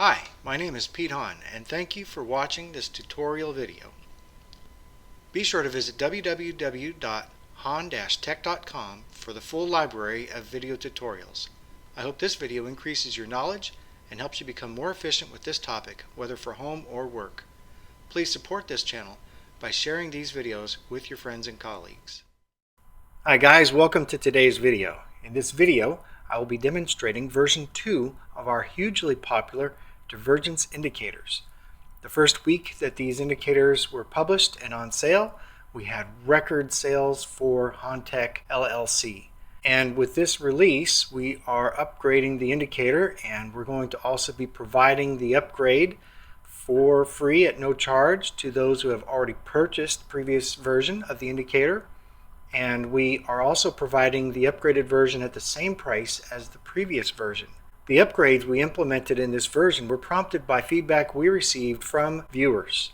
Hi, my name is Pete Hahn, and thank you for watching this tutorial video. Be sure to visit www.hahn-tech.com for the full library of video tutorials. I hope this video increases your knowledge and helps you become more efficient with this topic, whether for home or work. Please support this channel by sharing these videos with your friends and colleagues. Hi guys, welcome to today's video. In this video, I will be demonstrating version 2 of our hugely popular divergence indicators. The first week that these indicators were published and on sale, we had record sales for Hahn-Tech LLC. And with this release, we are upgrading the indicator, and we're going to also be providing the upgrade for free at no charge to those who have already purchased the previous version of the indicator. And we are also providing the upgraded version at the same price as the previous version. The upgrades we implemented in this version were prompted by feedback we received from viewers.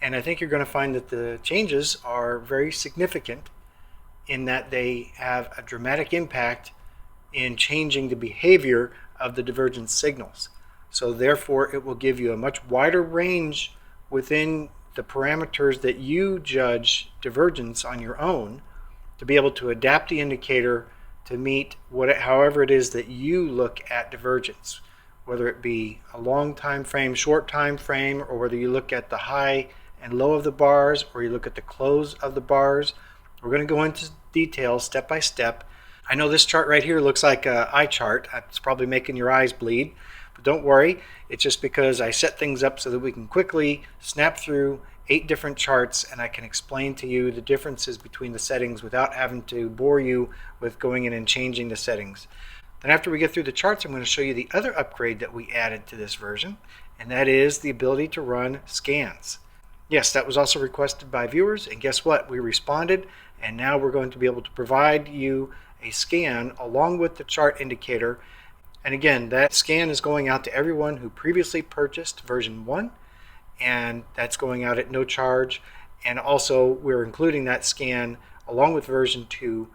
And I think you're going to find that the changes are very significant in that they have a dramatic impact in changing the behavior of the divergence signals. So therefore it will give you a much wider range within the parameters that you judge divergence on your own to be able to adapt the indicator to meet however it is that you look at divergence, whether it be a long time frame, short time frame, or whether you look at the high and low of the bars, or you look at the close of the bars. We're going to go into details step by step. I know this chart right here looks like an eye chart. It's probably making your eyes bleed, but don't worry. It's just because I set things up so that we can quickly snap through 8 different charts, and I can explain to you the differences between the settings without having to bore you with going in and changing the settings. Then after we get through the charts, I'm going to show you the other upgrade that we added to this version, and that is the ability to run scans. Yes, that was also requested by viewers, and guess what? We responded, and now we're going to be able to provide you a scan along with the chart indicator. And again, that scan is going out to everyone who previously purchased version 1, and that's going out at no charge. And also we're including that scan along with version 2,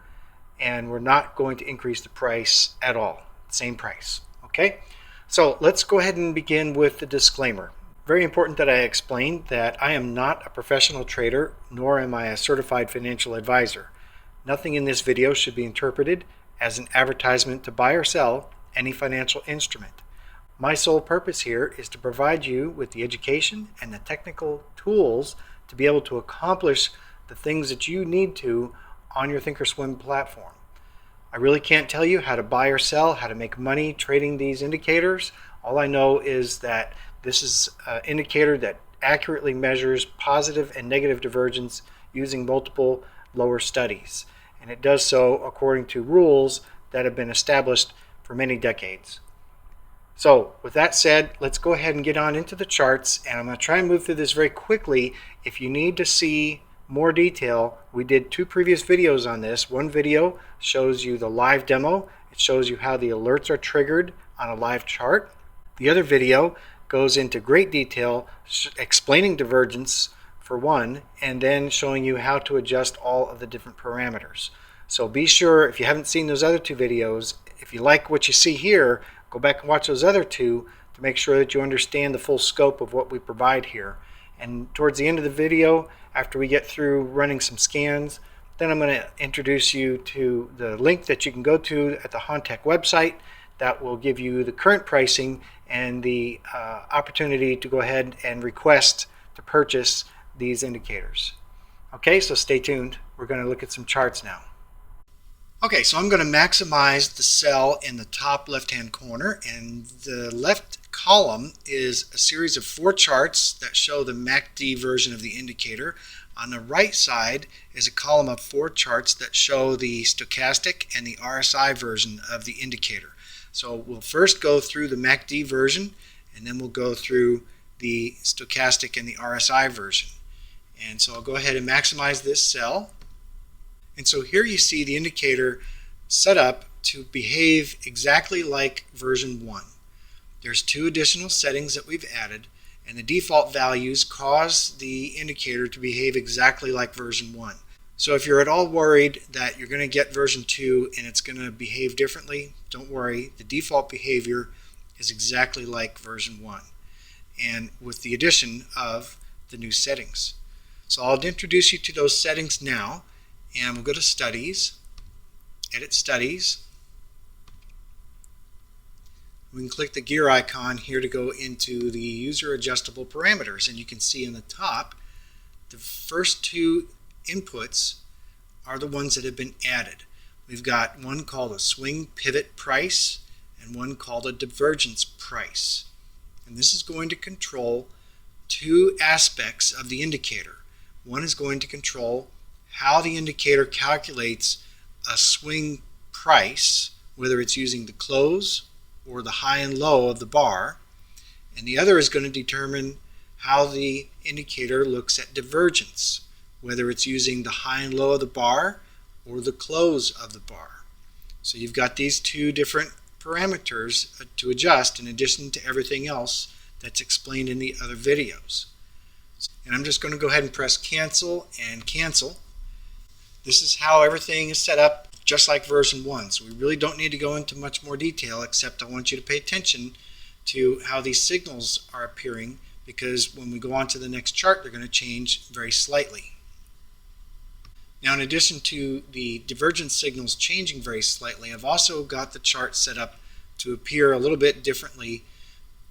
and we're not going to increase the price at all. Same price. Okay, so let's go ahead and begin with the disclaimer. Very important that I explain that I am not a professional trader, nor am I a certified financial advisor. Nothing in this video should be interpreted as an advertisement to buy or sell any financial instrument. My sole purpose here is to provide you with the education and the technical tools to be able to accomplish the things that you need to on your Thinkorswim platform. I really can't tell you how to buy or sell, how to make money trading these indicators. All I know is that this is an indicator that accurately measures positive and negative divergence using multiple lower studies. And it does so according to rules that have been established for many decades. So with that said, let's go ahead and get on into the charts, and I'm going to try and move through this very quickly. If you need to see more detail, we did 2 previous videos on this. One video shows you the live demo. It shows you how the alerts are triggered on a live chart. The other video goes into great detail explaining divergence for one, and then showing you how to adjust all of the different parameters. So be sure, if you haven't seen those other 2 videos, if you like what you see here, go back and watch those other 2 to make sure that you understand the full scope of what we provide here. And towards the end of the video, after we get through running some scans, then I'm going to introduce you to the link that you can go to at the Hahn-Tech website that will give you the current pricing and the opportunity to go ahead and request to purchase these indicators. Okay, so stay tuned. We're going to look at some charts now. Okay, so I'm going to maximize the cell in the top left-hand corner, and the left column is a series of 4 charts that show the MACD version of the indicator. On the right side is a column of 4 charts that show the stochastic and the RSI version of the indicator. So we'll first go through the MACD version, and then we'll go through the stochastic and the RSI version. And so I'll go ahead and maximize this cell. And so here you see the indicator set up to behave exactly like version 1. There's 2 additional settings that we've added, and the default values cause the indicator to behave exactly like version 1. So if you're at all worried that you're going to get version 2 and it's going to behave differently, don't worry. The default behavior is exactly like version 1, and with the addition of the new settings. So I'll introduce you to those settings now, and we'll go to Studies, Edit Studies. We can click the gear icon here to go into the user adjustable parameters, and you can see in the top the first two inputs are the ones that have been added. We've got one called a swing pivot price and one called a divergence price. And this is going to control two aspects of the indicator. One is going to control how the indicator calculates a swing price, whether it's using the close or the high and low of the bar, and the other is going to determine how the indicator looks at divergence, whether it's using the high and low of the bar or the close of the bar. So you've got these two different parameters to adjust in addition to everything else that's explained in the other videos. And I'm just going to go ahead and press cancel and cancel. This is how everything is set up, just like version 1. So we really don't need to go into much more detail, except I want you to pay attention to how these signals are appearing, because when we go on to the next chart, they're going to change very slightly. Now, in addition to the divergence signals changing very slightly, I've also got the chart set up to appear a little bit differently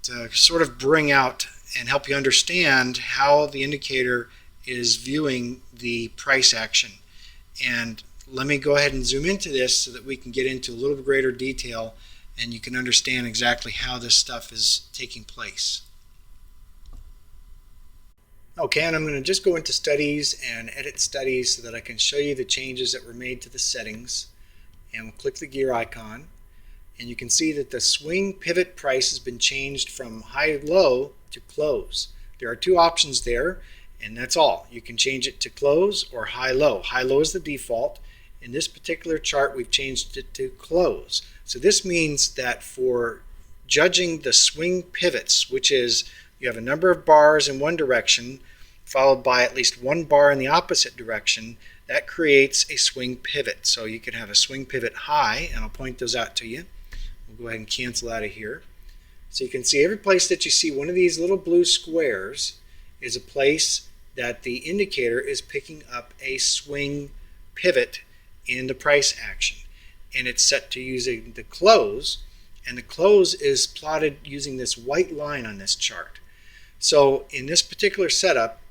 to sort of bring out and help you understand how the indicator is viewing the price action. And let me go ahead and zoom into this so that we can get into a little bit greater detail and you can understand exactly how this stuff is taking place. Okay, and I'm going to just go into Studies and Edit Studies so that I can show you the changes that were made to the settings. And we'll click the gear icon, and you can see that the swing pivot price has been changed from high-low to close. There are two options there, and that's all. You can change it to close or high-low. High-low is the default. In this particular chart, we've changed it to close. So this means that for judging the swing pivots, which is you have a number of bars in one direction followed by at least one bar in the opposite direction, that creates a swing pivot. So you can have a swing pivot high, and I'll point those out to you. We'll go ahead and cancel out of here. So you can see every place that you see one of these little blue squares is a place that the indicator is picking up a swing pivot in the price action. And it's set to using the close, and the close is plotted using this white line on this chart. So in this particular setup,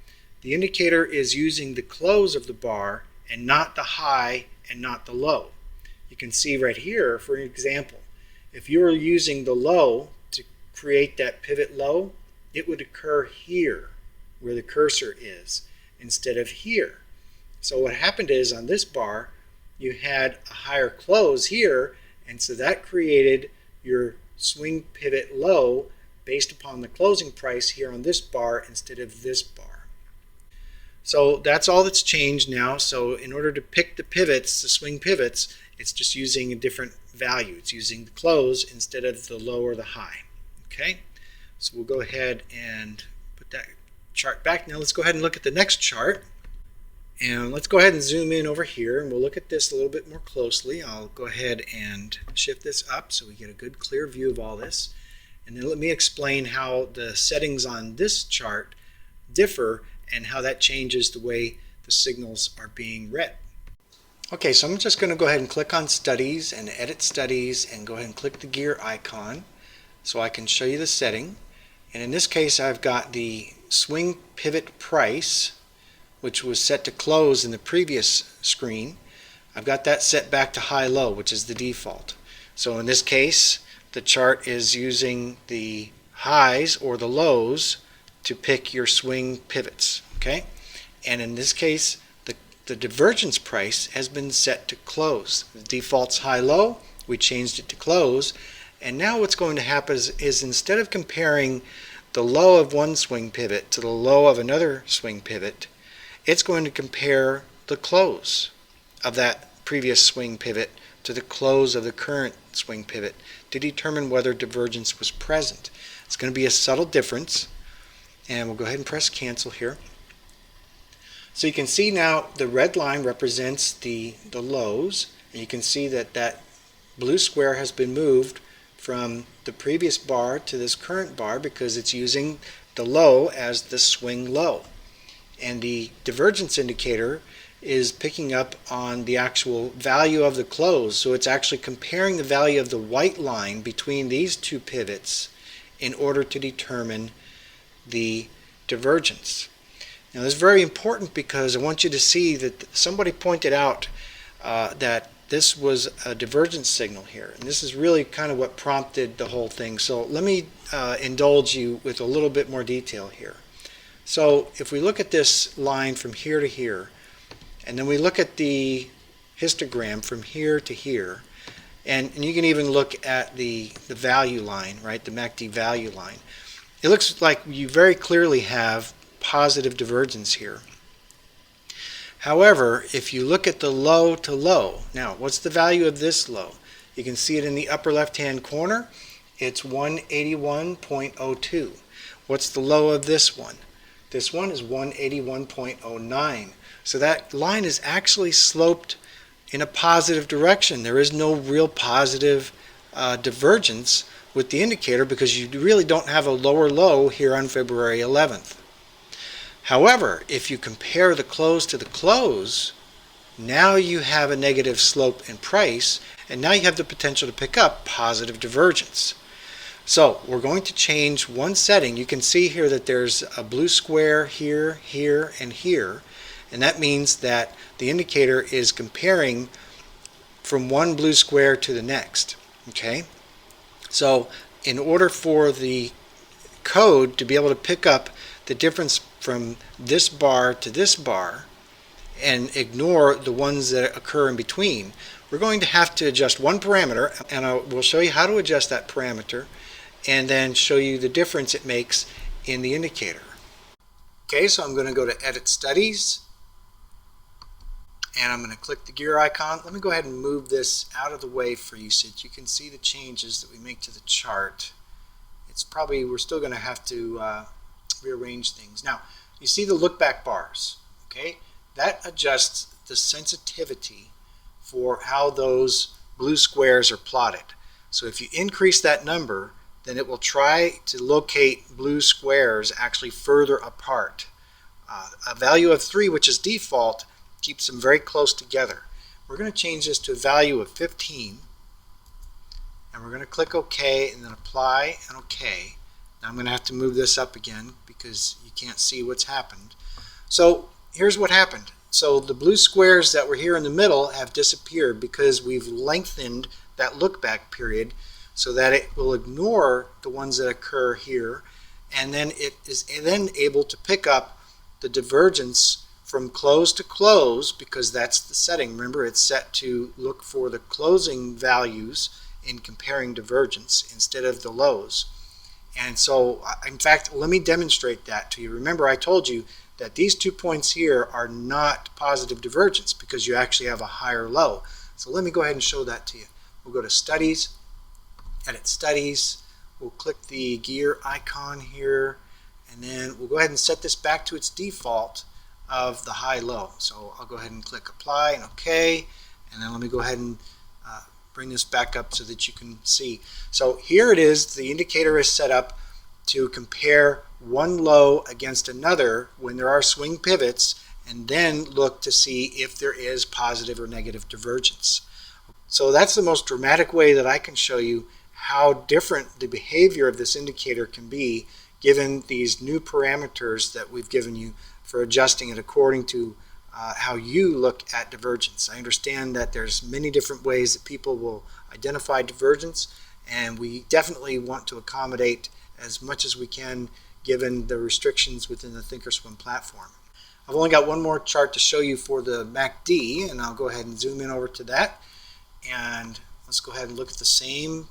the indicator is using the close of the bar and not the high and not the low. You can see right here, for example, if you were using the low to create that pivot low, it would occur here where the cursor is instead of here. So what happened is on this bar, you had a higher close here, and so that created your swing pivot low based upon the closing price here on this bar instead of this bar. So that's all that's changed now. So in order to pick the pivots, the swing pivots, it's just using a different value. It's using the close instead of the low or the high. Okay, so we'll go ahead and put that chart back. Now let's go ahead and look at the next chart. And let's go ahead and zoom in over here, and we'll look at this a little bit more closely. I'll go ahead and shift this up so we get a good clear view of all this. And then let me explain how the settings on this chart differ and how that changes the way the signals are being read. Okay, so I'm just going to go ahead and click on Studies and Edit Studies and go ahead and click the gear icon so I can show you the setting. And in this case, I've got the swing pivot price, which was set to close in the previous screen. I've got that set back to high-low, which is the default. So in this case, the chart is using the highs or the lows to pick your swing pivots. Okay, and in this case, the divergence price has been set to close. The default's high-low. We changed it to close, and now what's going to happen is instead of comparing the low of one swing pivot to the low of another swing pivot, it's going to compare the close of that previous swing pivot to the close of the current swing pivot to determine whether divergence was present. It's going to be a subtle difference, and we'll go ahead and press cancel here. So you can see now the red line represents the lows, and you can see that that blue square has been moved from the previous bar to this current bar because it's using the low as the swing low. And the divergence indicator is picking up on the actual value of the close. So it's actually comparing the value of the white line between these two pivots in order to determine the divergence. Now this is very important because I want you to see that somebody pointed out that this was a divergence signal here, and this is really kind of what prompted the whole thing. So let me indulge you with a little bit more detail here. So if we look at this line from here to here, and then we look at the histogram from here to here, and you can even look at the value line, right, the MACD value line. It looks like you very clearly have positive divergence here. However, if you look at the low to low, now what's the value of this low? You can see it in the upper left hand corner. It's 181.02. What's the low of this one? This one is 181.09. So that line is actually sloped in a positive direction. There is no real positive divergence with the indicator because you really don't have a lower low here on February 11th. However, if you compare the close to the close, now you have a negative slope in price, and now you have the potential to pick up positive divergence. So we're going to change one setting. You can see here that there's a blue square here, here, and here, and that means that the indicator is comparing from one blue square to the next. Okay? So in order for the code to be able to pick up the difference from this bar to this bar and ignore the ones that occur in between, we're going to have to adjust one parameter, and we'll show you how to adjust that parameter and then show you the difference it makes in the indicator. Okay, so I'm going to go to Edit Studies, and I'm going to click the gear icon. Let me go ahead and move this out of the way for you so that you can see the changes that we make to the chart. We're still going to have to rearrange things. Now, you see the look back bars, okay? That adjusts the sensitivity for how those blue squares are plotted. So if you increase that number, then it will try to locate blue squares actually further apart. A value of 3, which is default, keeps them very close together. We're going to change this to a value of 15, and we're going to click OK and then Apply and OK. Now I'm going to have to move this up again because you can't see what's happened. So here's what happened. So the blue squares that were here in the middle have disappeared because we've lengthened that look back period so that it will ignore the ones that occur here, and then it is then able to pick up the divergence from close to close because that's the setting. Remember, it's set to look for the closing values in comparing divergence instead of the lows. And so, in fact, let me demonstrate that to you. Remember, I told you that these 2 points here are not positive divergence because you actually have a higher low. So let me go ahead and show that to you. We'll go to Studies, Edit Studies. We'll click the gear icon here, and then we'll go ahead and set this back to its default of the high-low. So I'll go ahead and click Apply and OK, and then let me go ahead and bring this back up so that you can see. So here it is. The indicator is set up to compare one low against another when there are swing pivots, and then look to see if there is positive or negative divergence. So that's the most dramatic way that I can show you how different the behavior of this indicator can be given these new parameters that we've given you for adjusting it according to how you look at divergence. I understand that there's many different ways that people will identify divergence, and we definitely want to accommodate as much as we can given the restrictions within the Thinkorswim platform. I've only got one more chart to show you for the MACD, and I'll go ahead and zoom in over to that, and let's go ahead and look at the same,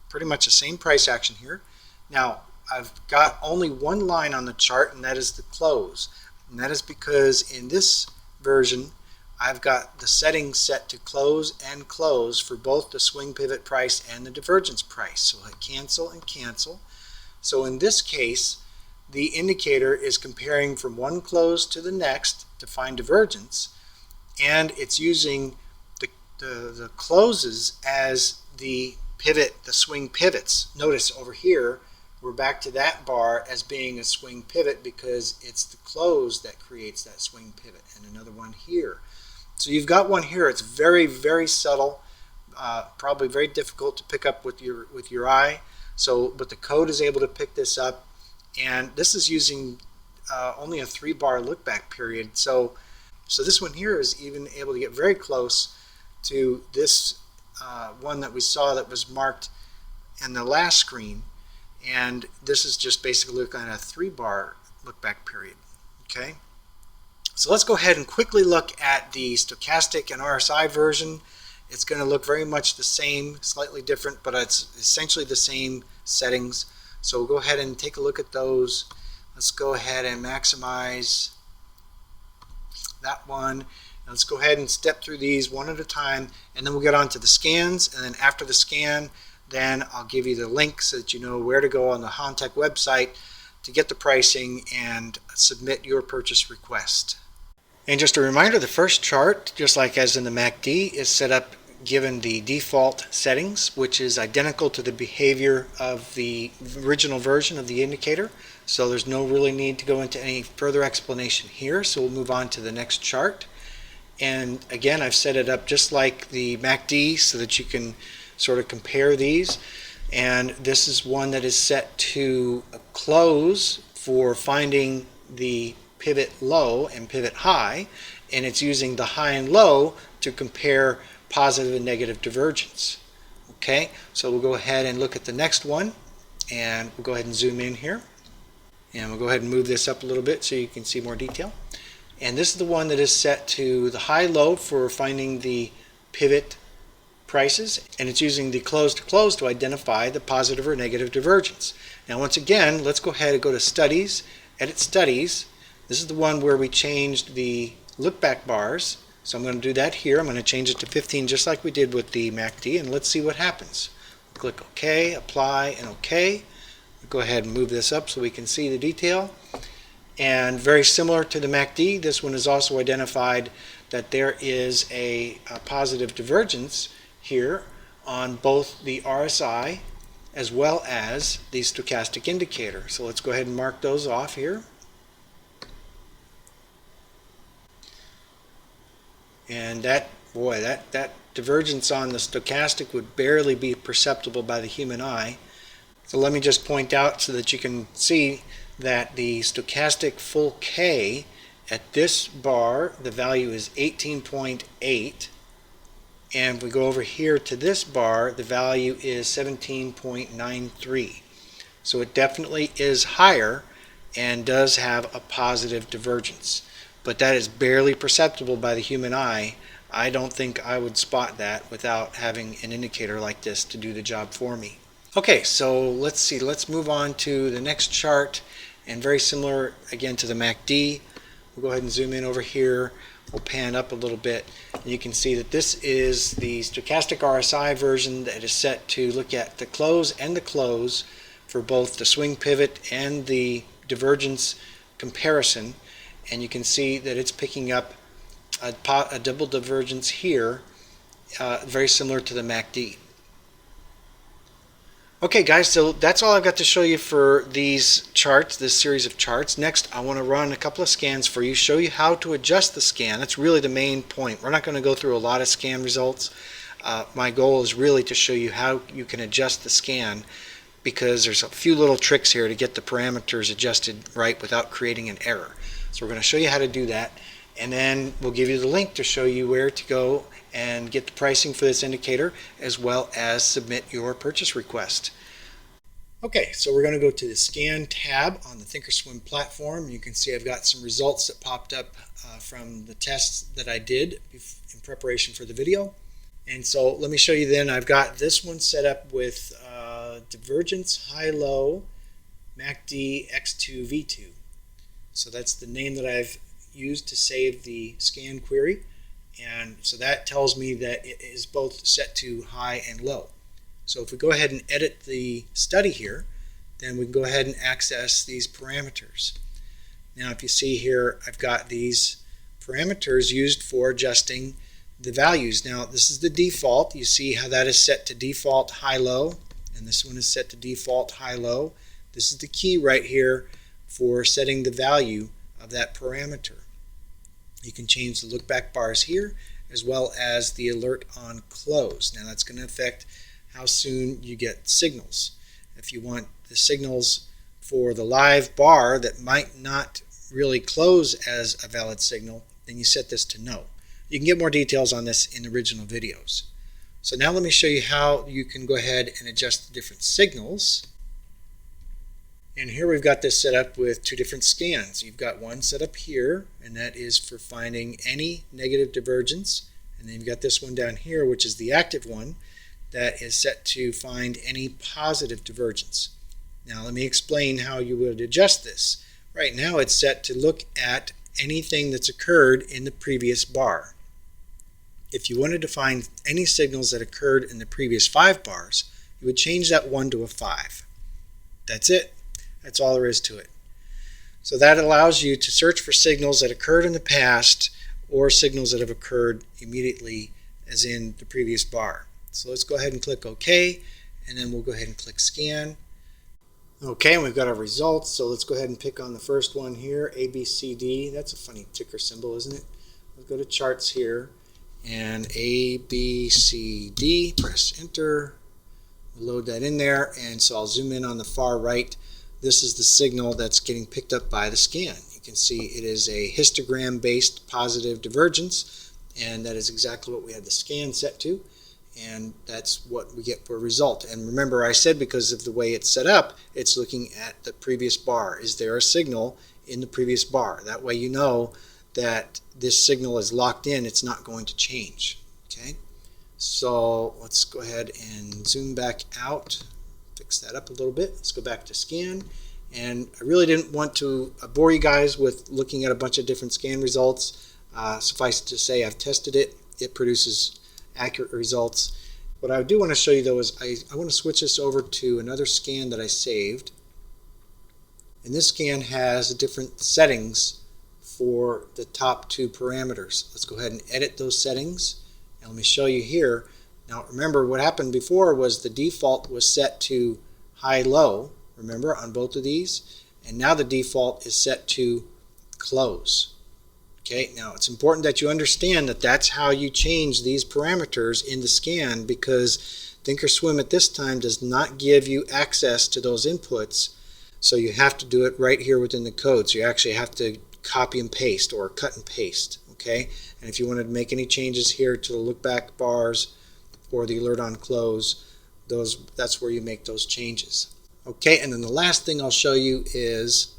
pretty much the same price action here. Now, I've got only one line on the chart, and that is the close. And that is because in this version, I've got the settings set to close and close for both the swing pivot price and the divergence price. So I cancel and cancel. So in this case, the indicator is comparing from one close to the next to find divergence, and it's using the closes as the the swing pivots. Notice over here, we're back to that bar as being a swing pivot because it's the close that creates that swing pivot, and another one here. So you've got one here. It's very, very subtle, probably very difficult to pick up with your eye. But the code is able to pick this up, and this is using only a 3-bar look back period. So this one here is even able to get very close to this one that we saw that was marked in the last screen. And this is just basically looking at a 3-bar look back period. Okay, so let's go ahead and quickly look at the stochastic and RSI version. It's going to look very much the same, slightly different, but it's essentially the same settings. So we'll go ahead and take a look at those. Let's go ahead and maximize that one. Let's go ahead and step through these one at a time, and then we'll get on to the scans. And then after the scan, then I'll give you the link so that you know where to go on the Hahn-Tech website to get the pricing and submit your purchase request. And just a reminder, the first chart, just like as in the MACD, is set up given the default settings, which is identical to the behavior of the original version of the indicator. So there's no really need to go into any further explanation here. So we'll move on to the next chart. And again, I've set it up just like the MACD so that you can sort of compare these. And this is one that is set to a close for finding the pivot low and pivot high, and it's using the high and low to compare positive and negative divergence. Okay, so we'll go ahead and look at the next one, and we'll go ahead and zoom in here, and we'll go ahead and move this up a little bit so you can see more detail. And this is the one that is set to the high-low for finding the pivot prices, and it's using the close to close to identify the positive or negative divergence. Now once again, let's go ahead and go to Studies, Edit Studies. This is the one where we changed the look back bars. So I'm going to do that here. I'm going to change it to 15 just like we did with the MACD, and let's see what happens. Click OK, Apply, and OK. Go ahead and move this up so we can see the detail. And very similar to the MACD, this one has also identified that there is a positive divergence here on both the RSI as well as the stochastic indicator. So let's go ahead and mark those off here. And that divergence on the stochastic would barely be perceptible by the human eye. So let me just point out so that you can see that the stochastic full K at this bar, the value is 18.8. And if we go over here to this bar, the value is 17.93. So it definitely is higher and does have a positive divergence. But that is barely perceptible by the human eye. I don't think I would spot that without having an indicator like this to do the job for me. Okay, so let's see. Let's move on to the next chart. And very similar again to the MACD. We'll go ahead and zoom in over here. We'll pan up a little bit, and you can see that this is the stochastic RSI version that is set to look at the close and the close for both the swing pivot and the divergence comparison. And you can see that it's picking up a double divergence here, very similar to the MACD. Okay guys, so that's all I've got to show you for these charts, this series of charts. Next, I want to run a couple of scans for you, show you how to adjust the scan. That's really the main point. We're not going to go through a lot of scan results. My goal is really to show you how you can adjust the scan, because there's a few little tricks here to get the parameters adjusted right without creating an error. So we're going to show you how to do that, and then we'll give you the link to show you where to go and get the pricing for this indicator, as well as submit your purchase request. Okay, so we're going to go to the Scan tab on the Thinkorswim platform. You can see I've got some results that popped up from the tests that I did in preparation for the video. And so let me show you then. I've got this one set up with Divergence High-Low MACD X2 V2. So that's the name that I've used to save the scan query. And so that tells me that it is both set to high and low. So if we go ahead and edit the study here, then we can go ahead and access these parameters. Now if you see here, I've got these parameters used for adjusting the values. Now this is the default. You see how that is set to default high-low, and this one is set to default high-low. This is the key right here for setting the value of that parameter. You can change the look back bars here as well as the alert on close. Now that's going to affect how soon you get signals. If you want the signals for the live bar that might not really close as a valid signal, then you set this to no. You can get more details on this in original videos. So now let me show you how you can go ahead and adjust the different signals. And here we've got this set up with two different scans. You've got one set up here, and that is for finding any negative divergence. And then you've got this one down here, which is the active one, that is set to find any positive divergence. Now let me explain how you would adjust this. Right now it's set to look at anything that's occurred in the previous bar. If you wanted to find any signals that occurred in the previous 5 bars, you would change that 1 to a 5. That's it. That's all there is to it. So that allows you to search for signals that occurred in the past or signals that have occurred immediately as in the previous bar. So let's go ahead and click OK, and then we'll go ahead and click Scan. Okay, and we've got our results, so let's go ahead and pick on the first one here, ABCD. That's a funny ticker symbol, isn't it? Let's go to Charts here, and ABCD, press Enter. We'll load that in there, and so I'll zoom in on the far right. This is the signal that's getting picked up by the scan. You can see it is a histogram-based positive divergence, and that is exactly what we had the scan set to. And that's what we get for a result. And remember, I said because of the way it's set up, it's looking at the previous bar. Is there a signal in the previous bar? That way you know that this signal is locked in. It's not going to change. Okay. So let's go ahead and zoom back out. Fix that up a little bit. Let's go back to scan. And I really didn't want to bore you guys with looking at a bunch of different scan results. Suffice it to say, I've tested it. It produces accurate results. What I do want to show you though is I want to switch this over to another scan that I saved, and this scan has different settings for the top 2 parameters. Let's go ahead and edit those settings, and let me show you here. Now remember, what happened before was the default was set to high-low, remember, on both of these, and now the default is set to close. Okay, now it's important that you understand that that's how you change these parameters in the scan, because Thinkorswim at this time does not give you access to those inputs, so you have to do it right here within the code. So you actually have to copy and paste or cut and paste. Okay, and if you wanted to make any changes here to the look back bars or the alert on close, that's where you make those changes. Okay, and then the last thing I'll show you is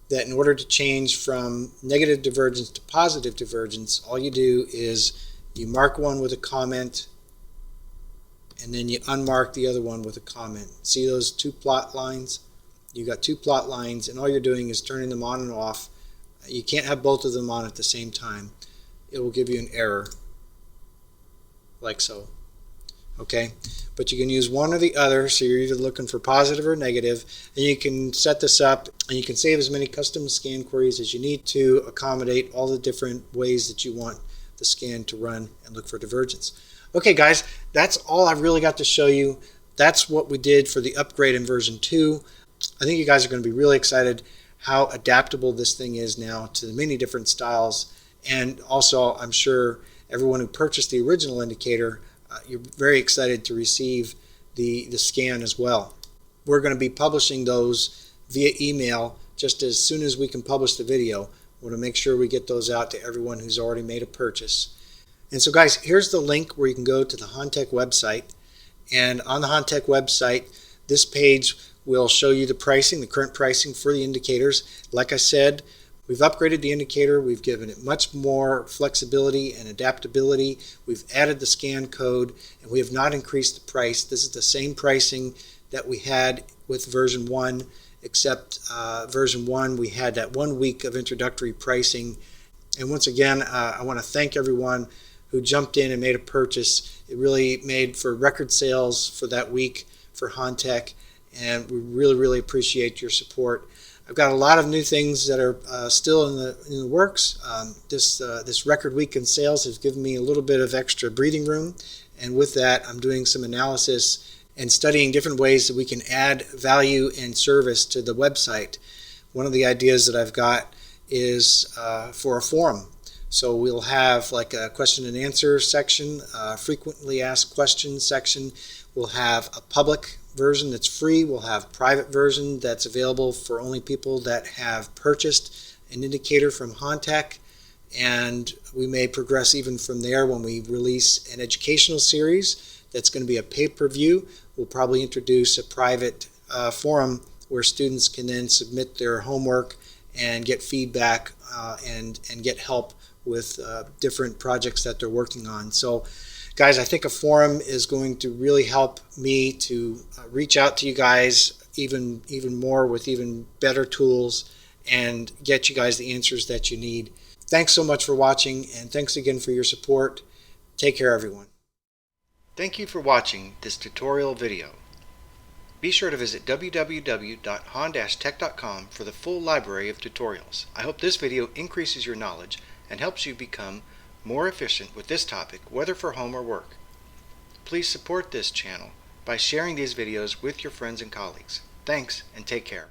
that in order to change from negative divergence to positive divergence, all you do is you mark one with a comment, and then you unmark the other one with a comment. See those 2 plot lines? You got 2 plot lines, and all you're doing is turning them on and off. You can't have both of them on at the same time. It will give you an error, like so. Okay, but you can use one or the other, so you're either looking for positive or negative, and you can set this up and you can save as many custom scan queries as you need to accommodate all the different ways that you want the scan to run and look for divergence. Okay guys, that's all I've really got to show you. That's what we did for the upgrade in version 2. I think you guys are going to be really excited how adaptable this thing is now to the many different styles, and also I'm sure everyone who purchased the original indicator, you're very excited to receive the scan as well. We're going to be publishing those via email just as soon as we can publish the video. We want to make sure we get those out to everyone who's already made a purchase. And so guys, here's the link where you can go to the Hahn-Tech website, and on the Hahn-Tech website this page will show you the pricing, the current pricing for the indicators. Like I said, we've upgraded the indicator, we've given it much more flexibility and adaptability, we've added the scan code, and we have not increased the price. This is the same pricing that we had with version 1, except version 1 we had that 1 week of introductory pricing. And once again, I want to thank everyone who jumped in and made a purchase. It really made for record sales for that week for Hahn-Tech, and we really appreciate your support. I've got a lot of new things that are still in the works. This record week in sales has given me a little bit of extra breathing room, and with that I'm doing some analysis and studying different ways that we can add value and service to the website. One of the ideas that I've got is for a forum. So we'll have like a question and answer section, frequently asked questions section. We'll have a public version that's free. We'll have a private version that's available for only people that have purchased an indicator from Hahn-Tech. And we may progress even from there when we release an educational series that's going to be a pay-per-view. We'll probably introduce a private forum where students can then submit their homework and get feedback and get help with different projects that they're working on. So guys, I think a forum is going to really help me to reach out to you guys even more with even better tools and get you guys the answers that you need. Thanks so much for watching, and thanks again for your support. Take care, everyone. Thank you for watching this tutorial video. Be sure to visit www.hahn-tech.com for the full library of tutorials. I hope this video increases your knowledge and helps you become more efficient with this topic, whether for home or work. Please support this channel by sharing these videos with your friends and colleagues. Thanks, and take care.